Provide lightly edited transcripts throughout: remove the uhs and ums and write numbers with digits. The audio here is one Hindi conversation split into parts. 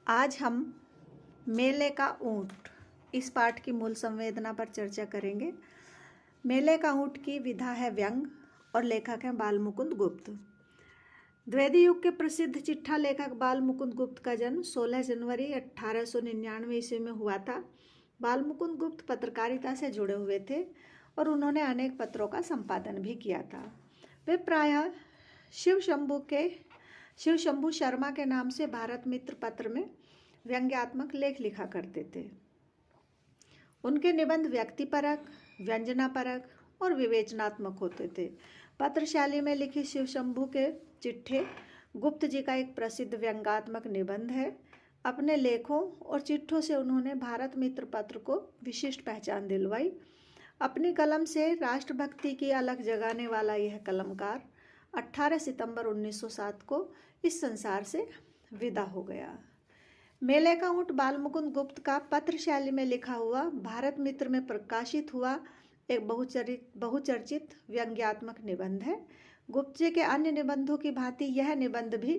आज हम मेले का ऊँट इस पाठ की मूल संवेदना पर चर्चा करेंगे। मेले का ऊँट की विधा है व्यंग और लेखक हैं बाल मुकुंद गुप्त। द्विवेदी युग के प्रसिद्ध चिट्ठा लेखक बाल मुकुंद गुप्त का जन्म 16 जनवरी 1899 ईस्वी में हुआ था। बाल मुकुंद गुप्त पत्रकारिता से जुड़े हुए थे और उन्होंने अनेक पत्रों का संपादन भी किया था। वे प्रायः शिव शंभू शर्मा के नाम से भारत मित्र पत्र में व्यंग्यात्मक लेख लिखा करते थे। उनके निबंध व्यक्तिपरक, व्यंजनापरक और विवेचनात्मक होते थे। पत्रशैली में लिखी शिव शंभू के चिट्ठे गुप्त जी का एक प्रसिद्ध व्यंग्यात्मक निबंध है। अपने लेखों और चिट्ठों से उन्होंने भारत मित्र पत्र को विशिष्ट पहचान दिलवाई। अपनी कलम से राष्ट्रभक्ति की अलख जगाने वाला यह कलमकार 18 सितंबर 1907 को इस संसार से विदा हो गया। मेले का ऊँट बाल मुकुंद गुप्त का पत्र शैली में लिखा हुआ भारत मित्र में प्रकाशित हुआ एक बहुचर्चित व्यंग्यात्मक निबंध है। गुप्त जी के अन्य निबंधों की भांति यह निबंध भी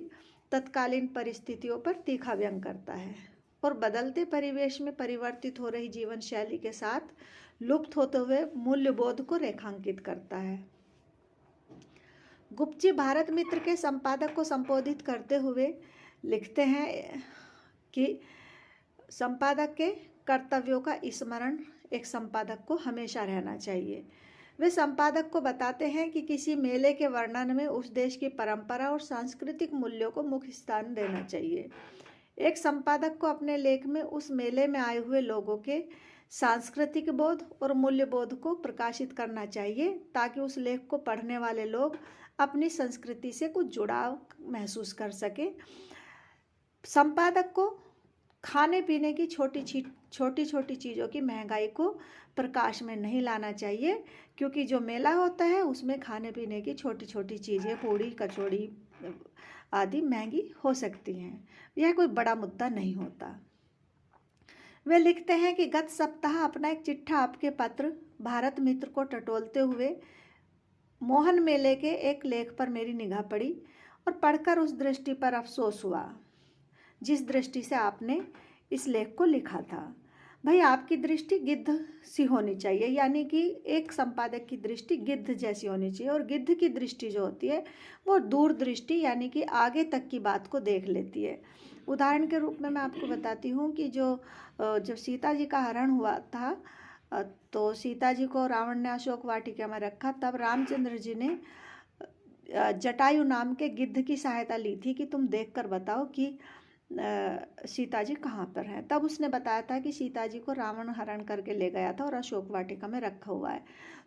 तत्कालीन परिस्थितियों पर तीखा व्यंग करता है और बदलते परिवेश में परिवर्तित हो रही जीवन शैली के साथ लुप्त होते हुए मूल्यबोध को रेखांकित करता है। गुप्त जी भारत मित्र के संपादक को संबोधित करते हुए लिखते हैं कि संपादक के कर्तव्यों का स्मरण एक संपादक को हमेशा रहना चाहिए। वे संपादक को बताते हैं कि किसी मेले के वर्णन में उस देश की परंपरा और सांस्कृतिक मूल्यों को मुख्य स्थान देना चाहिए। एक संपादक को अपने लेख में उस मेले में आए हुए लोगों के सांस्कृतिक बोध और मूल्य बोध को प्रकाशित करना चाहिए ताकि उस लेख को पढ़ने वाले लोग अपनी संस्कृति से कुछ जुड़ाव महसूस कर सके। संपादक को खाने पीने की छोटी छोटी चीज़ों की महंगाई को प्रकाश में नहीं लाना चाहिए, क्योंकि जो मेला होता है उसमें खाने पीने की छोटी छोटी चीज़ें, पूड़ी कचौड़ी आदि महंगी हो सकती हैं। यह कोई बड़ा मुद्दा नहीं होता। वे लिखते हैं कि गत सप्ताह अपना एक चिट्ठा आपके पत्र भारत मित्र को टटोलते हुए मोहन मेले के एक लेख पर मेरी निगाह पड़ी और पढ़कर उस दृष्टि पर अफसोस हुआ जिस दृष्टि से आपने इस लेख को लिखा था। भाई, आपकी दृष्टि गिद्ध सी होनी चाहिए, यानी कि एक संपादक की दृष्टि गिद्ध जैसी होनी चाहिए। और गिद्ध की दृष्टि जो होती है वो दूरदृष्टि यानी कि आगे तक की बात को देख लेती है। उदाहरण के रूप में मैं आपको बताती हूँ कि जब सीता जी का हरण हुआ था तो सीता जी को रावण ने अशोक वाटिका में रखा, तब रामचंद्र जी ने जटायु नाम के गिद्ध की सहायता ली थी कि तुम देखकर बताओ कि सीता जी कहाँ पर हैं। तब उसने बताया था कि सीता जी को रावण हरण करके ले गया था और अशोक वाटिका में रखा हुआ है।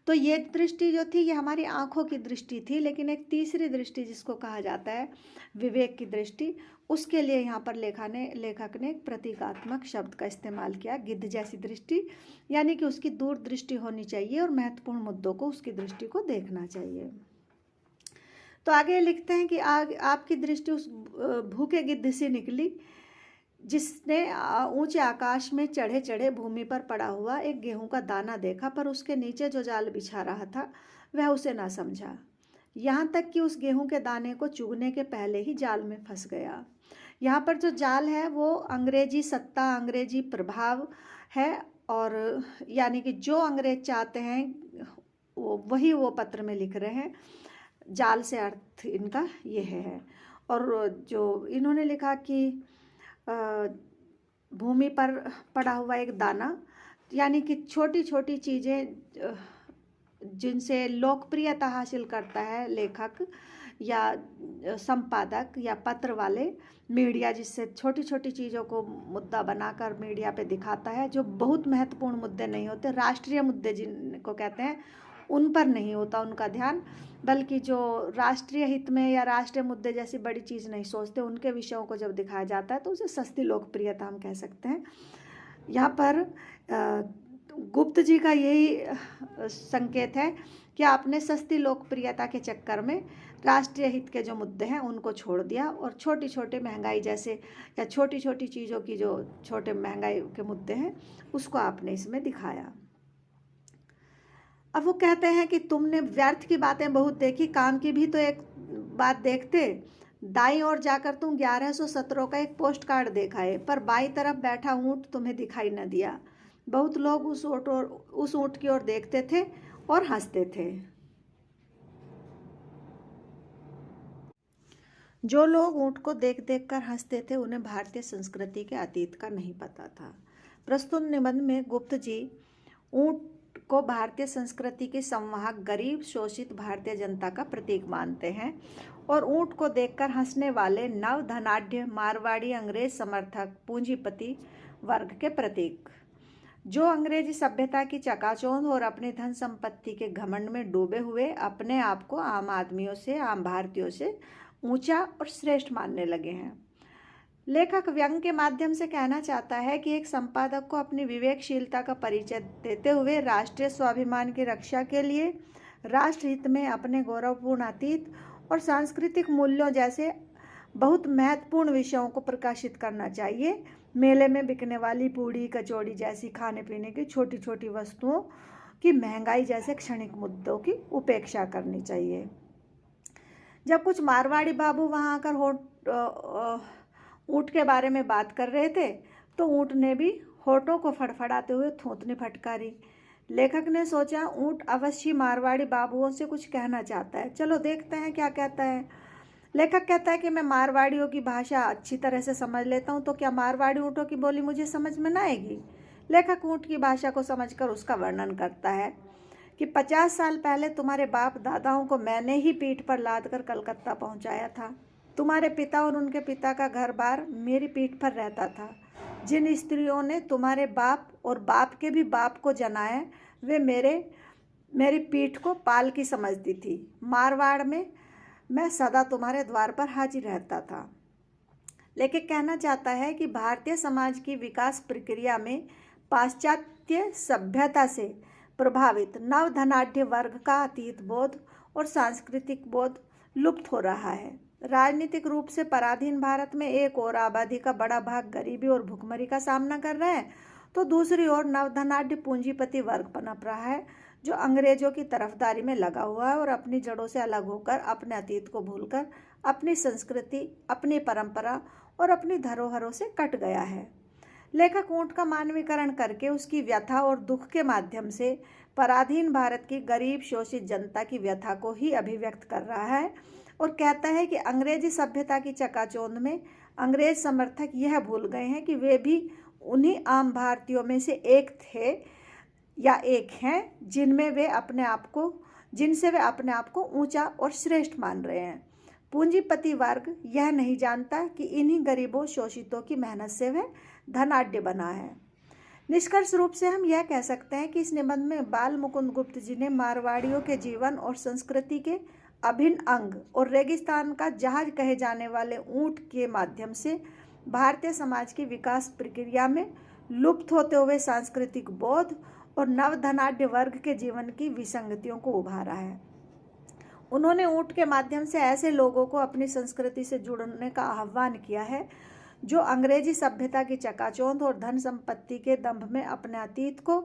तो ये दृष्टि जो थी ये हमारी आंखों की दृष्टि थी, लेकिन एक तीसरी दृष्टि जिसको कहा जाता है विवेक की दृष्टि, उसके लिए यहाँ पर लेखक ने एक प्रतीकात्मक शब्द का इस्तेमाल किया, गिद्ध जैसी दृष्टि, यानी कि उसकी दूरदृष्टि होनी चाहिए और महत्वपूर्ण मुद्दों को उसकी दृष्टि को देखना चाहिए। तो आगे लिखते हैं कि आपकी दृष्टि उस भूखे गिद्ध से निकली जिसने ऊंचे आकाश में चढ़े चढ़े भूमि पर पड़ा हुआ एक गेहूं का दाना देखा, पर उसके नीचे जो जाल बिछा रहा था वह उसे ना समझा, यहाँ तक कि उस गेहूं के दाने को चुगने के पहले ही जाल में फंस गया। यहाँ पर जो जाल है वो अंग्रेजी सत्ता, अंग्रेजी प्रभाव है, और यानी कि जो अंग्रेज चाहते हैं वही वो पत्र में लिख रहे हैं। जाल से अर्थ इनका ये है। और जो इन्होंने लिखा कि भूमि पर पड़ा हुआ एक दाना, यानी कि छोटी छोटी चीज़ें जिनसे लोकप्रियता हासिल करता है लेखक या संपादक या पत्र वाले, मीडिया जिससे छोटी छोटी चीज़ों को मुद्दा बनाकर मीडिया पे दिखाता है, जो बहुत महत्वपूर्ण मुद्दे नहीं होते, राष्ट्रीय मुद्दे जिनको कहते हैं, उन पर नहीं होता उनका ध्यान, बल्कि जो राष्ट्रीय हित में या राष्ट्रीय मुद्दे जैसी बड़ी चीज़ नहीं सोचते, उनके विषयों को जब दिखाया जाता है तो उसे सस्ती लोकप्रियता हम कह सकते हैं। यहाँ पर गुप्त जी का यही संकेत है कि आपने सस्ती लोकप्रियता के चक्कर में राष्ट्रीय हित के जो मुद्दे हैं उनको छोड़ दिया और छोटी छोटे महंगाई जैसे या छोटी छोटी चीज़ों की जो छोटे महंगाई के मुद्दे हैं उसको आपने इसमें दिखाया। अब वो कहते हैं कि तुमने व्यर्थ की बातें बहुत देखी, काम की भी तो एक बात देखते। दाईं ओर जाकर तुम 1117 का एक पोस्ट कार्ड देखा है, पर बाईं तरफ बैठा ऊँट तुम्हें दिखाई न दिया। बहुत लोग उस ऊँट की ओर देखते थे और हंसते थे। जो लोग ऊँट को देख देख कर हंसते थे, उन्हें भारतीय संस्कृति के अतीत का नहीं पता था। प्रस्तुत निबंध में गुप्त जी ऊँट को भारतीय संस्कृति के संवाहक, गरीब शोषित भारतीय जनता का प्रतीक मानते हैं और ऊँट को देखकर हंसने वाले नव धनाढ्य मारवाड़ी अंग्रेज समर्थक पूंजीपति वर्ग के प्रतीक, जो अंग्रेजी सभ्यता की चकाचौंध और अपनी धन संपत्ति के घमंड में डूबे हुए अपने आप को आम आदमियों से, आम भारतीयों से ऊंचा और श्रेष्ठ मानने लगे हैं। लेखक व्यंग के माध्यम से कहना चाहता है कि एक संपादक को अपनी विवेकशीलता का परिचय देते हुए राष्ट्रीय स्वाभिमान की रक्षा के लिए राष्ट्रहित में अपने गौरवपूर्ण अतीत और सांस्कृतिक मूल्यों जैसे बहुत महत्वपूर्ण विषयों को प्रकाशित करना चाहिए। मेले में बिकने वाली पूड़ी कचौड़ी जैसी खाने पीने की छोटी छोटी वस्तुओं की महंगाई जैसे क्षणिक मुद्दों की उपेक्षा करनी चाहिए। जब कुछ मारवाड़ी बाबू वहाँ आकर ऊँट के बारे में बात कर रहे थे, तो ऊँट ने भी होठों को फड़फड़ाते हुए थूथने फटकारी। लेखक ने सोचा, ऊँट अवश्य मारवाड़ी बाबुओं से कुछ कहना चाहता है, चलो देखते हैं क्या कहता है। लेखक कहता है कि मैं मारवाड़ियों की भाषा अच्छी तरह से समझ लेता हूँ, तो क्या मारवाड़ी ऊँटों की बोली मुझे समझ में ना आएगी। लेखक ऊँट की भाषा को समझकर उसका वर्णन करता है कि 50 साल पहले तुम्हारे बाप दादाओं को मैंने ही पीठ पर लाद कर कलकत्ता पहुँचाया था। तुम्हारे पिता और उनके पिता का घर बार मेरी पीठ पर रहता था। जिन स्त्रियों ने तुम्हारे बाप और बाप के भी बाप को जनाया, वे मेरी पीठ को पालकी समझती थी। मारवाड़ में मैं सदा तुम्हारे द्वार पर हाजिर रहता था। लेखक कहना चाहता है कि भारतीय समाज की विकास प्रक्रिया में पाश्चात्य सभ्यता से प्रभावित नव धनाढ्य वर्ग का अतीत बोध और सांस्कृतिक बोध लुप्त हो रहा है। राजनीतिक रूप से पराधीन भारत में एक और आबादी का बड़ा भाग गरीबी और भुखमरी का सामना कर रहा है, तो दूसरी ओर नवधनाढ्य पूंजीपति वर्ग पनप रहा है, जो अंग्रेजों की तरफदारी में लगा हुआ है और अपनी जड़ों से अलग होकर, अपने अतीत को भूलकर, अपनी संस्कृति, अपनी परंपरा और अपनी धरोहरों से कट गया है। लेखक ऊँट का मानवीकरण करके उसकी व्यथा और दुख के माध्यम से पराधीन भारत की गरीब शोषित जनता की व्यथा को ही अभिव्यक्त कर रहा है और कहता है कि अंग्रेजी सभ्यता की चकाचौंध में अंग्रेज समर्थक यह भूल गए हैं कि वे भी उन्हीं आम भारतीयों में से एक थे या एक हैं जिनसे वे अपने आप को ऊंचा और श्रेष्ठ मान रहे हैं। पूंजीपति वर्ग यह नहीं जानता कि इन्हीं गरीबों शोषितों की मेहनत से वह धनाढ्य बना है। निष्कर्ष रूप से हम यह कह सकते हैं कि इस निबंध में बाल मुकुंद गुप्त जी ने मारवाड़ियों के जीवन और संस्कृति के अभिन्न अंग और रेगिस्तान का जहाज कहे जाने वाले ऊँट के माध्यम से भारतीय समाज की विकास प्रक्रिया में लुप्त होते हुए सांस्कृतिक बोध और नवधनाढ्य वर्ग के जीवन की विसंगतियों को उभारा है। उन्होंने ऊँट के माध्यम से ऐसे लोगों को अपनी संस्कृति से जुड़ने का आह्वान किया है जो अंग्रेजी सभ्यता की चकाचौंध और धन संपत्ति के दंभ में अपने अतीत को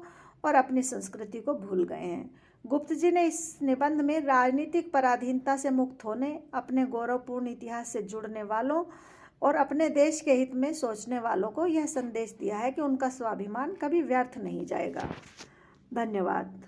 और अपनी संस्कृति को भूल गए हैं। गुप्त जी ने इस निबंध में राजनीतिक पराधीनता से मुक्त होने, अपने गौरवपूर्ण इतिहास से जुड़ने वालों और अपने देश के हित में सोचने वालों को यह संदेश दिया है कि उनका स्वाभिमान कभी व्यर्थ नहीं जाएगा। धन्यवाद।